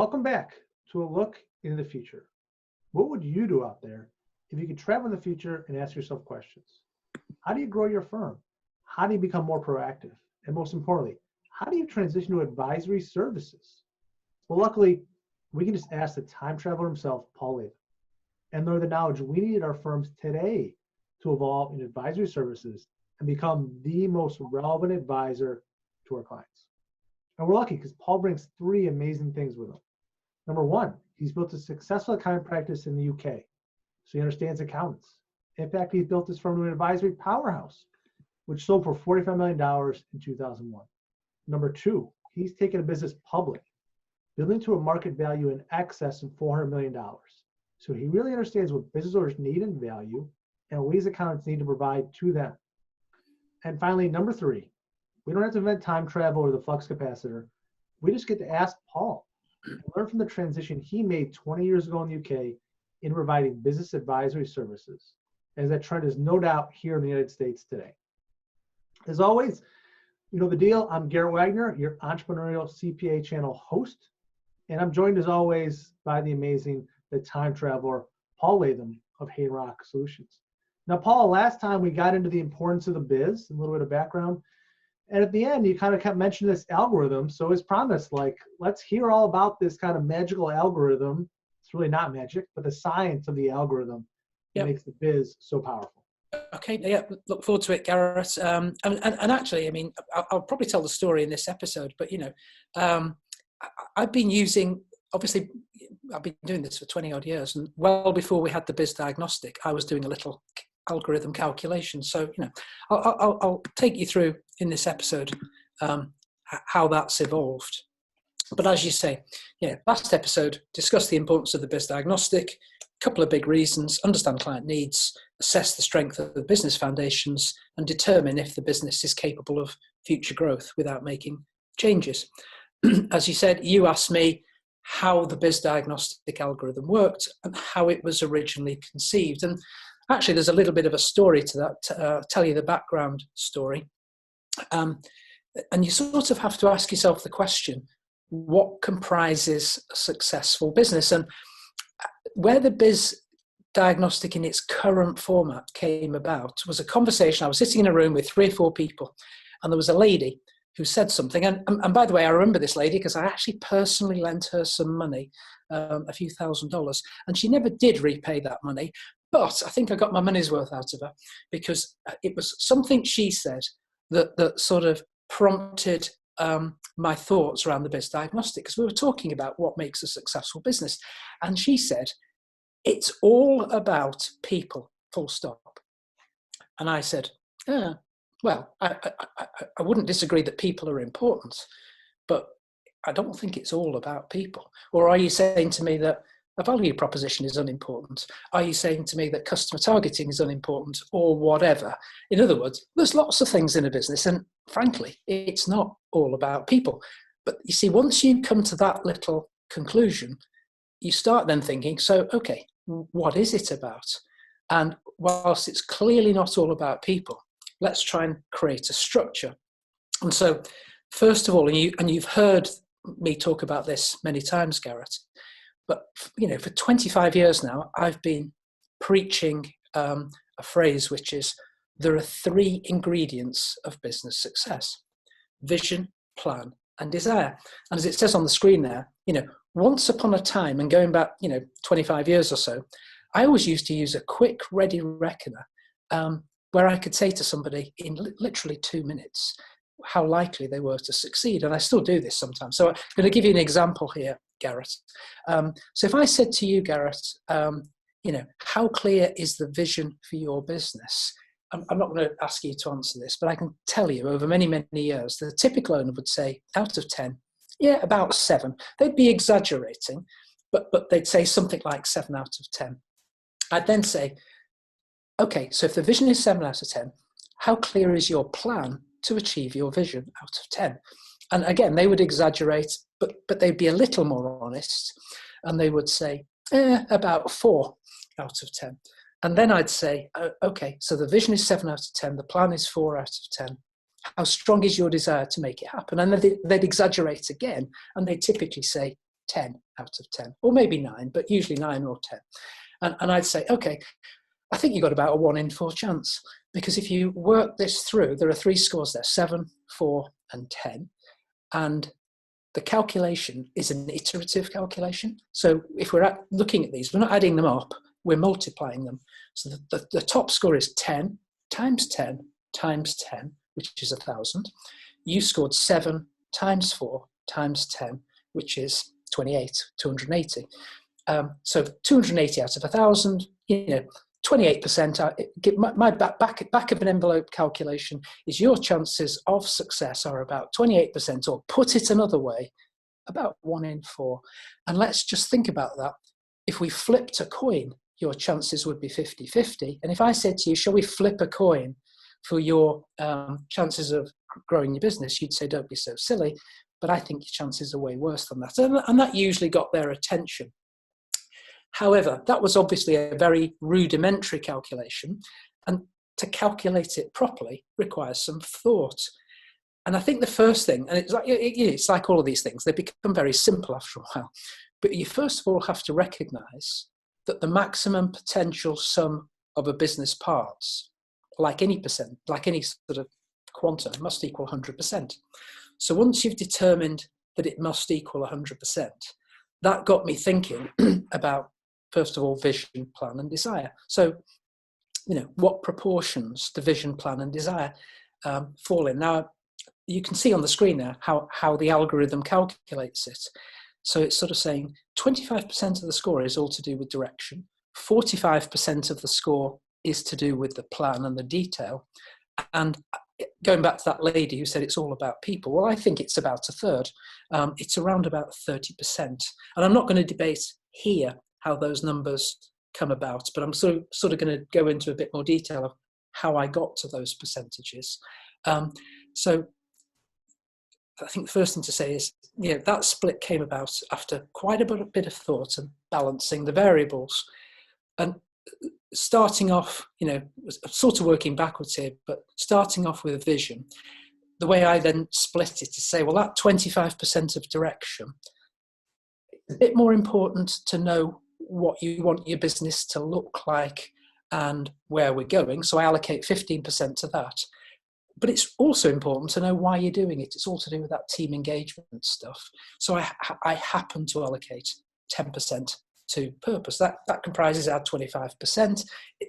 Welcome back to a look into the future. What would you do out there if you could travel in the future and ask yourself questions? How do you grow your firm? How do you become more proactive? And most importantly, how do you transition to advisory services? Well, luckily, we can just ask the time traveler himself, Paul Latham, and learn the knowledge we need at our firms today to evolve in advisory services and become the most relevant advisor to our clients. And we're lucky because Paul brings three amazing things with him. Number one, he's built a successful accounting practice in the UK, so he understands accountants. In fact, he's built his firm to an advisory powerhouse, which sold for $45 million in 2001. Number two, he's taken a business public, building to a market value in excess of $400 million. So he really understands what business owners need and value, and what we as accountants need to provide to them. And finally, number three, we don't have to invent time travel or the flux capacitor. We just get to ask Paul and learn from the transition he made 20 years ago in the UK in providing business advisory services, as that trend is no doubt here in the United States today. As always, you know the deal. I'm Garrett Wagner, your entrepreneurial CPA channel host, and I'm joined as always by the amazing, the time traveler, Paul Latham of Hayden Rock Solutions. Now, Paul, last time we got into the importance of the biz, a little bit of background, and at the end, you kind of kept mentioning this algorithm. So as promised, let's hear all about this kind of magical algorithm. It's really not magic, but the science of the algorithm that makes the biz so powerful. Okay, yeah, look forward to it, Garrett. And actually, I mean, I'll probably tell the story in this episode, but I've been using, obviously, I've been doing this for 20 odd years, and well before we had the BIZ Diagnostic, I was doing a little algorithm calculation. So, I'll take you through in this episode how that's evolved. But as you say, last episode discussed the importance of the BIZ Diagnostic, a couple of big reasons: understand client needs, assess the strength of the business foundations, and determine if the business is capable of future growth without making changes. As you said, you asked me how the BIZ Diagnostic algorithm worked and how it was originally conceived. And actually, there's a little bit of a story to that, tell you the background story. And you sort of have to ask yourself the question, what comprises a successful business? And where the BIZ Diagnostic in its current format came about was a conversation. I was sitting in a room with 3 or 4 people, and there was a lady who said something. And by the way, I remember this lady because I actually personally lent her some money, a few $1,000s, and she never did repay that money. But I think I got my money's worth out of her because it was something she said that sort of prompted my thoughts around the BIZ Diagnostic, because we were talking about what makes a successful business. And she said, it's all about people, full stop. And I said, well, I wouldn't disagree that people are important, but I don't think it's all about people. Or are you saying to me that a value proposition is unimportant? Are you saying to me that customer targeting is unimportant, or whatever? In other words, there's lots of things in a business, and frankly, it's not all about people. But you see, once you come to that little conclusion, you start then thinking, so, okay, what is it about? And whilst it's clearly not all about people, let's try and create a structure. And so, first of all, and you've heard me talk about this many times, Garrett, but for 25 years now, I've been preaching a phrase which is, there are 3 ingredients of business success: vision, plan, and desire. And as it says on the screen there, once upon a time, and going back 25 years or so, I always used to use a quick ready reckoner where I could say to somebody in literally 2 minutes how likely they were to succeed. And I still do this sometimes. So I'm going to give you an example here, Garrett. So if I said to you, Garrett, how clear is the vision for your business? I'm not going to ask you to answer this, but I can tell you over many, many years, the typical owner would say out of 10, about 7. They'd be exaggerating, but they'd say something like 7 out of 10. I'd then say, okay, so if the vision is 7 out of 10, how clear is your plan to achieve your vision out of 10? And again, they would exaggerate, but they'd be a little more honest, and they would say, about 4 out of 10. And then I'd say, okay, so the vision is 7 out of 10, the plan is 4 out of 10. How strong is your desire to make it happen? And then they'd exaggerate again, and they'd typically say 10 out of 10, or maybe 9, but usually 9 or 10. And I'd say, okay, I think you've got about a 1 in 4 chance, because if you work this through, there are 3 scores there, 7, 4, and 10. And the calculation is an iterative calculation. So if we're looking at these, we're not adding them up, we're multiplying them. So the top score is 10 times 10 times 10, which is 1,000. You scored 7 times 4 times 10, which is 280. So 280 out of 1,000, 28%. My back of an envelope calculation is your chances of success are about 28%, or put it another way, about 1 in 4. And let's just think about that. If we flipped a coin, your chances would be 50-50. And if I said to you, shall we flip a coin for your chances of growing your business, you'd say, don't be so silly. But I think your chances are way worse than that. And that usually got their attention. However, that was obviously a very rudimentary calculation, and to calculate it properly requires some thought. And I think the first thing, and it's like all of these things, they become very simple after a while, but you first of all have to recognize that the maximum potential sum of a business parts, like any sort of quantum, must equal 100%. So once you've determined that it must equal 100%, that got me thinking about, first of all, vision, plan, and desire. So, what proportions do vision, plan, and desire fall in? Now, you can see on the screen there how the algorithm calculates it. So it's sort of saying 25% of the score is all to do with direction, 45% of the score is to do with the plan and the detail. And going back to that lady who said it's all about people, well, I think it's about a third. It's around about 30%. And I'm not going to debate here how those numbers come about, but I'm sort of going to go into a bit more detail of how I got to those percentages. So I think the first thing to say is, that split came about after quite a bit of thought and balancing the variables. And starting off, sort of working backwards here, but starting off with a vision, the way I then split it is say, well, that 25% of direction, it's a bit more important to know what you want your business to look like and where we're going. So I allocate 15% to that. But it's also important to know why you're doing it. It's all to do with that team engagement stuff. So I happen to allocate 10% to purpose. That comprises our 25%.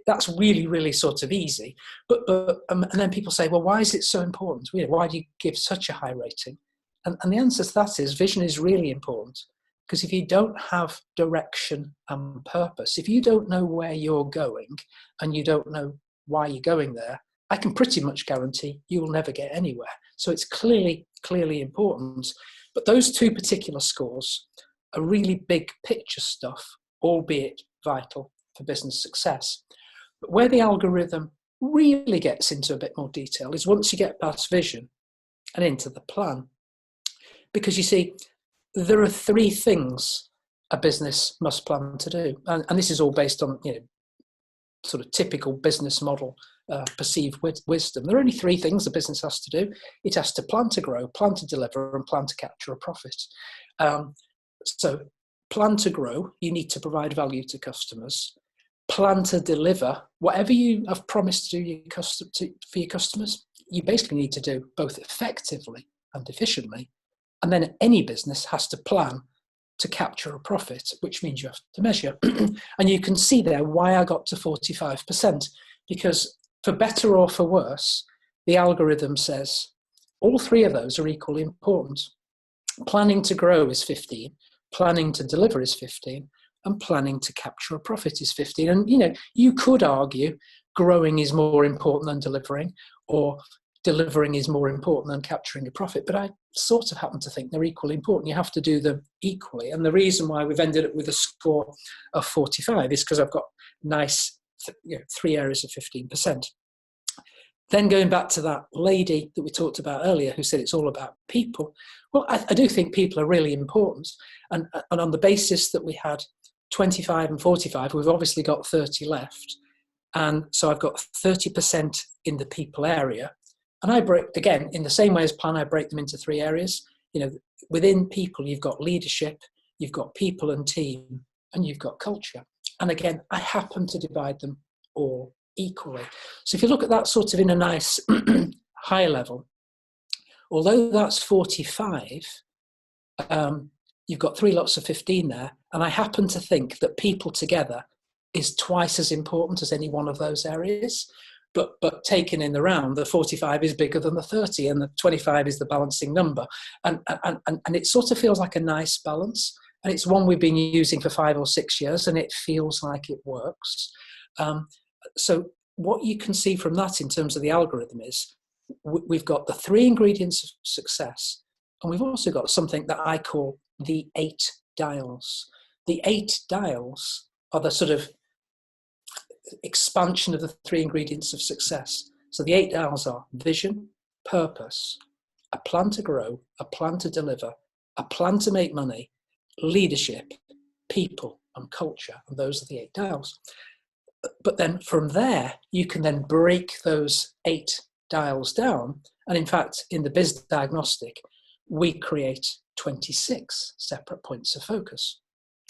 That's really, really sort of easy. But and then people say, well, why is it so important? Why do you give such a high rating? And the answer to that is vision is really important. Because if you don't have direction and purpose, if you don't know where you're going and you don't know why you're going there, I can pretty much guarantee you will never get anywhere. So it's clearly important. But those 2 particular scores are really big picture stuff, albeit vital for business success. But where the algorithm really gets into a bit more detail is once you get past vision and into the plan. Because you see, there are 3 things a business must plan to do. And this is all based on, sort of typical business model perceived wisdom. There are only 3 things a business has to do. It has to plan to grow, plan to deliver, and plan to capture a profit. So plan to grow, you need to provide value to customers. Plan to deliver, whatever you have promised to do for your customers, you basically need to do both effectively and efficiently. And then any business has to plan to capture a profit, which means you have to measure. And you can see there why I got to 45%, because for better or for worse, the algorithm says all 3 of those are equally important. Planning to grow is 15, planning to deliver is 15, and planning to capture a profit is 15. And you could argue growing is more important than delivering, or delivering is more important than capturing a profit, but I sort of happen to think they're equally important. You have to do them equally. And the reason why we've ended up with a score of 45 is because I've got nice 3 areas of 15%. Then going back to that lady that we talked about earlier who said it's all about people, well, I do think people are really important. And on the basis that we had 25 and 45, we've obviously got 30 left. And so I've got 30% in the people area. And I break, again, in the same way as plan, I break them into 3 areas. Within people, you've got leadership, you've got people and team, and you've got culture. And again, I happen to divide them all equally. So if you look at that sort of in a nice high level, although that's 45, you've got 3 lots of 15 there. And I happen to think that people together is twice as important as any one of those areas. But taken in the round, the 45 is bigger than the 30, and the 25 is the balancing number. And it sort of feels like a nice balance. And it's one we've been using for 5 or 6 years, and it feels like it works. So what you can see from that in terms of the algorithm is we've got the 3 ingredients of success, and we've also got something that I call the 8 dials. The 8 dials are the sort of expansion of the 3 ingredients of success. So the 8 dials are vision, purpose, a plan to grow, a plan to deliver, a plan to make money, leadership, people, and culture. And those are the 8 dials. But then from there, you can then break those 8 dials down. And in fact, in the BIZ Diagnostic, we create 26 separate points of focus.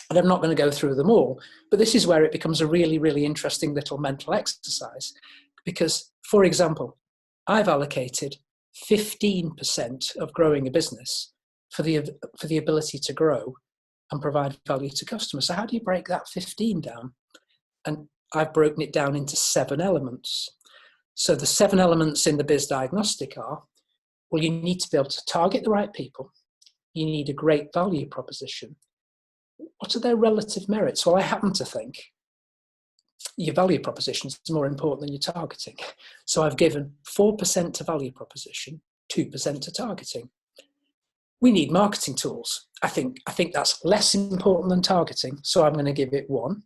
And I'm not going to go through them all, but this is where it becomes a really, really interesting little mental exercise. Because, for example, I've allocated 15% of growing a business for the ability to grow and provide value to customers. So how do you break that 15 down? And I've broken it down into 7 elements. So the 7 elements in the BIZ Diagnostic are, well, you need to be able to target the right people. You need a great value proposition. What are their relative merits? Well, I happen to think your value proposition is more important than your targeting. So I've given 4% to value proposition, 2% to targeting. We need marketing tools. I think that's less important than targeting, so I'm going to give it 1.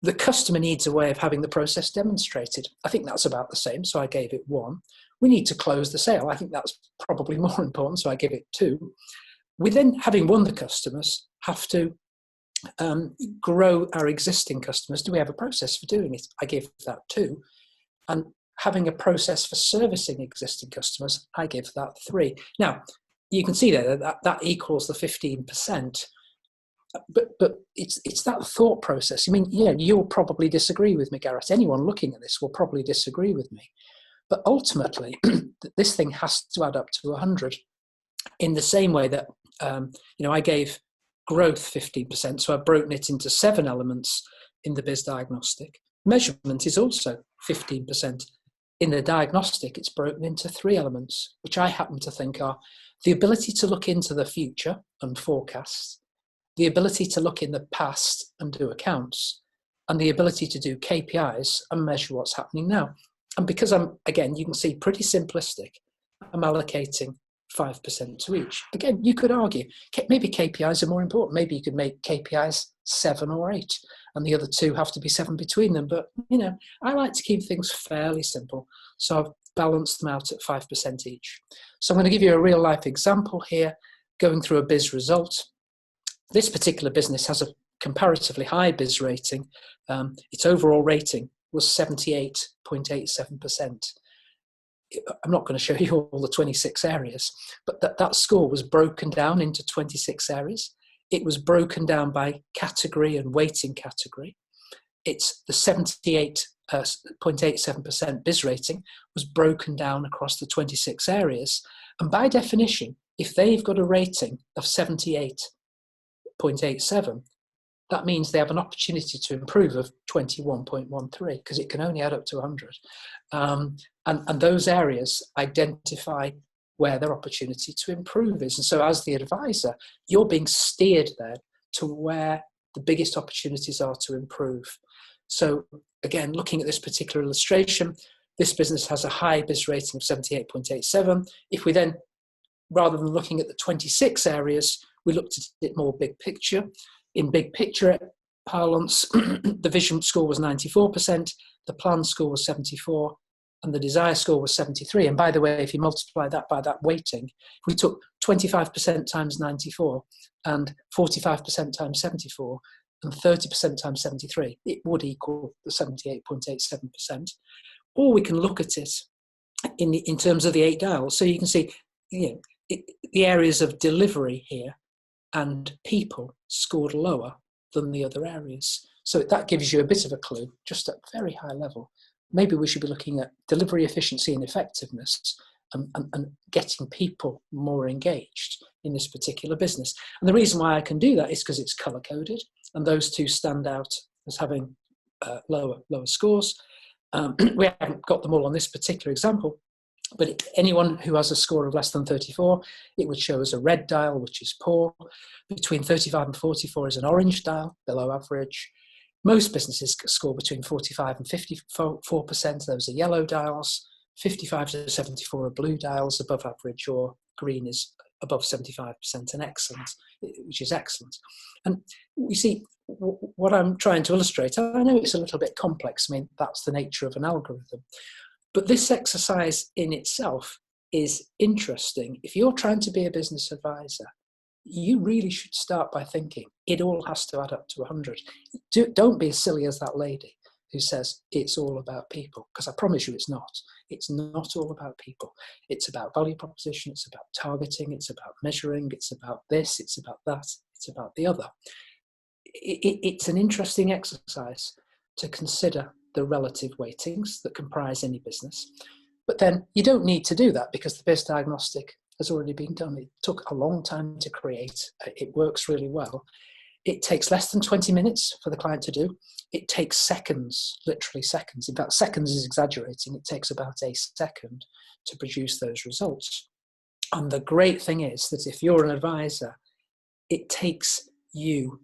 The customer needs a way of having the process demonstrated. I think that's about the same, so I gave it 1. We need to close the sale. I think that's probably more important, so I give it 2. We then, having won the customers, have to grow our existing customers. Do we have a process for doing it? I give that 2. And having a process for servicing existing customers, I give that 3. Now, you can see there that equals the 15%. But it's that thought process. I mean, you'll probably disagree with me, Garrett. Anyone looking at this will probably disagree with me. But ultimately, this thing has to add up to 100 in the same way that, I gave growth 15%. So I've broken it into 7 elements in the BIZ Diagnostic. Measurement is also 15%. In the diagnostic, it's broken into 3 elements, which I happen to think are the ability to look into the future and forecast, the ability to look in the past and do accounts, and the ability to do KPIs and measure what's happening now. And because you can see pretty simplistic, I'm allocating 5% to each. Again, you could argue, maybe KPIs are more important. Maybe you could make KPIs 7 or 8, and the other 2 have to be 7 between them. But, I like to keep things fairly simple. So I've balanced them out at 5% each. So I'm going to give you a real life example here, going through a BIZ result. This particular business has a comparatively high BIZ rating. Its overall rating was 78.87%. I'm not going to show you all the 26 areas, but that score was broken down into 26 areas. It was broken down by category and weighting category. It's the 78.87% BIZ rating was broken down across the 26 areas. And by definition, if they've got a rating of 78.87, that means they have an opportunity to improve of 21.13 because it can only add up to 100. And those areas identify where their opportunity to improve is. And so as the advisor, you're being steered there to where the biggest opportunities are to improve. So again, looking at this particular illustration, this business has a high BIZ rating of 78.87. If we then, rather than looking at the 26 areas, we looked at it more big picture. In big picture parlance, the vision score was 94%, the plan score was 74, and the desire score was 73. And by the way, if you multiply that by that weighting, if we took 25% times 94 and 45% times 74 and 30% times 73, it would equal the 78.87%. Or we can look at it in terms of the 8 dials. So you can see the areas of delivery here and people. scored lower than the other areas. So that gives you a bit of a clue, just at a very high level. Maybe we should be looking at delivery efficiency and effectiveness and getting people more engaged in this particular business. And the reason why I can do that is because it's color-coded, and those two stand out as having lower scores. We haven't got them all on this particular example, but anyone who has a score of less than 34, it would show as a red dial, which is poor. Between 35 and 44 is an orange dial, below average. Most businesses score between 45 and 54%. Those are yellow dials. 55 to 74 are blue dials, above average, or green is above 75% and excellent, which is excellent. And we see what I'm trying to illustrate. I know it's a little bit complex. I mean, that's the nature of an algorithm. But this exercise in itself is interesting. If you're trying to be a business advisor, you really should start by thinking it all has to add up to 100. Don't be as silly as that lady who says it's all about people, because I promise you it's not. It's not all about people. It's about value proposition, it's about targeting, it's about measuring, it's about this, it's about that, it's about the other. It's an interesting exercise to consider the relative weightings that comprise any business. But then you don't need to do that because the BIZ Diagnostic has already been done. It took a long time to create. It works really well. It takes less than 20 minutes for the client to do. It takes seconds, literally seconds. In fact, seconds is exaggerating. It takes about a second to produce those results. And the great thing is that if you're an advisor, it takes you,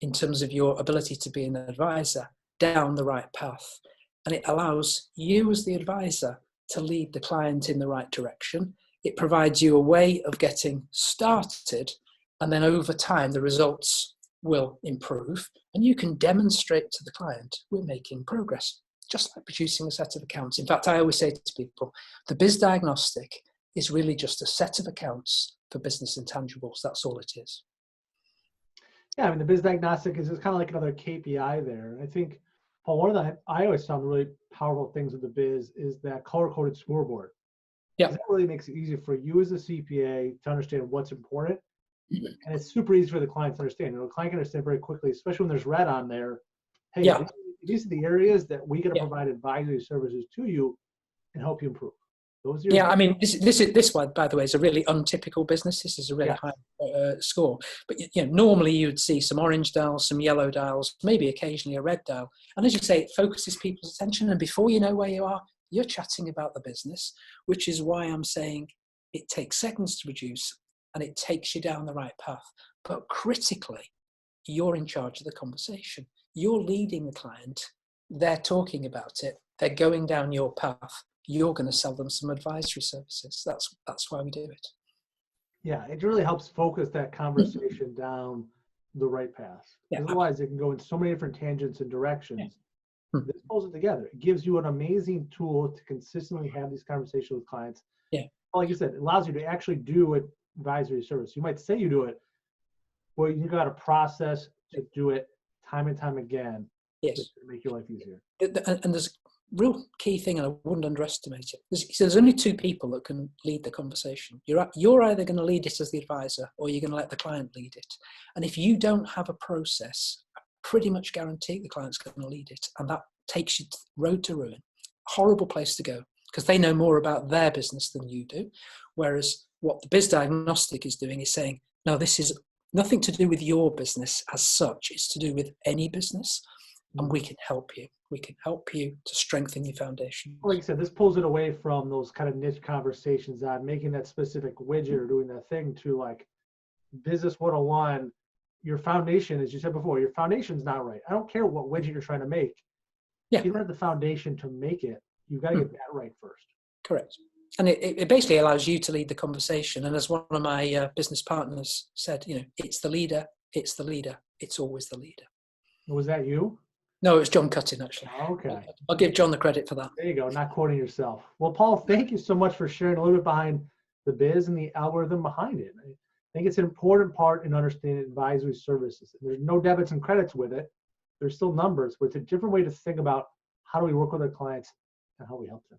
in terms of your ability to be an advisor, down the right path. And it allows you as the advisor to lead the client in the right direction. It provides you a way of getting started, and then over time the results will improve, and you can demonstrate to the client we're making progress, just like producing a set of accounts. In fact, I always say to people, the BIZ Diagnostic is really just a set of accounts for business intangibles. That's all it is. Yeah, I mean, the BIZ Diagnostic is just kind of like another KPI there. I think, Paul, one of the, I always found really powerful things with the BIZ is that color-coded scoreboard. Yeah. That really makes it easy for you as a CPA to understand what's important. And it's super easy for the client to understand. You know, the client can understand very quickly, especially when there's red on there. Hey, yeah. these are the areas that we got to Yeah. provide advisory services to you and help you improve. Those are Yeah, I mean, this one, by the way, is a really untypical business. This is a really high score. But you know, normally you'd see some orange dials, some yellow dials, maybe occasionally a red dial. And as you say, it focuses people's attention. And before you know where you are, you're chatting about the business, which is why I'm saying it takes seconds to produce and it takes you down the right path. But critically, you're in charge of the conversation. You're leading the client. They're talking about it. They're going down your path. You're going to sell them some advisory services. That's why we do it. Yeah, it really helps focus that conversation down the right path. Yeah, otherwise, it can go in so many different tangents and directions. Yeah. This pulls it together. It gives you an amazing tool to consistently have these conversations with clients. Yeah. Like you said, it allows you to actually do advisory service. You might say you do it, but you got a process to do it time and time again. Yes. To make your life easier. And there's a real key thing, and I wouldn't underestimate it. There's only two people that can lead the conversation. You're either going to lead it as the advisor, or you're going to let the client lead it. And if you don't have a process, I pretty much guarantee the client's going to lead it, and that takes you road to ruin. Horrible place to go, because they know more about their business than you do. Whereas what the BIZ Diagnostic is doing is saying, no, this is nothing to do with your business as such. It's to do with any business, and we can help you. We can help you to strengthen your foundation. Like I said, this pulls it away from those kind of niche conversations on making that specific widget or doing that thing to like business 101. Your foundation, as you said before, your foundation's not right. I don't care what widget you're trying to make. Yeah. If you don't have the foundation to make it, you've got to get that right first. Correct. And it basically allows you to lead the conversation. And as one of my business partners said, you know, it's the leader, it's the leader, it's always the leader. Was that you? No, it was John Cutting, actually. Okay. I'll give John the credit for that. There you go, not quoting yourself. Well, Paul, thank you so much for sharing a little bit behind the BIZ and the algorithm behind it. I think it's an important part in understanding advisory services. There's no debits and credits with it. There's still numbers, but it's a different way to think about how do we work with our clients and how we help them.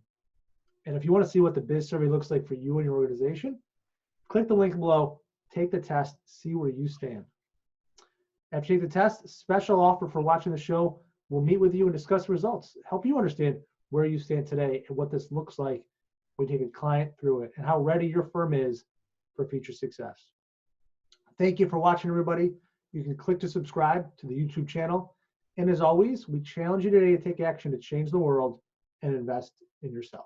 And if you want to see what the BIZ survey looks like for you and your organization, click the link below, take the test, see where you stand. After you take the test, special offer for watching the show. We'll meet with you and discuss the results, help you understand where you stand today and what this looks like when you take a client through it and how ready your firm is for future success. Thank you for watching, everybody. You can click to subscribe to the YouTube channel. And as always, we challenge you today to take action to change the world and invest in yourself.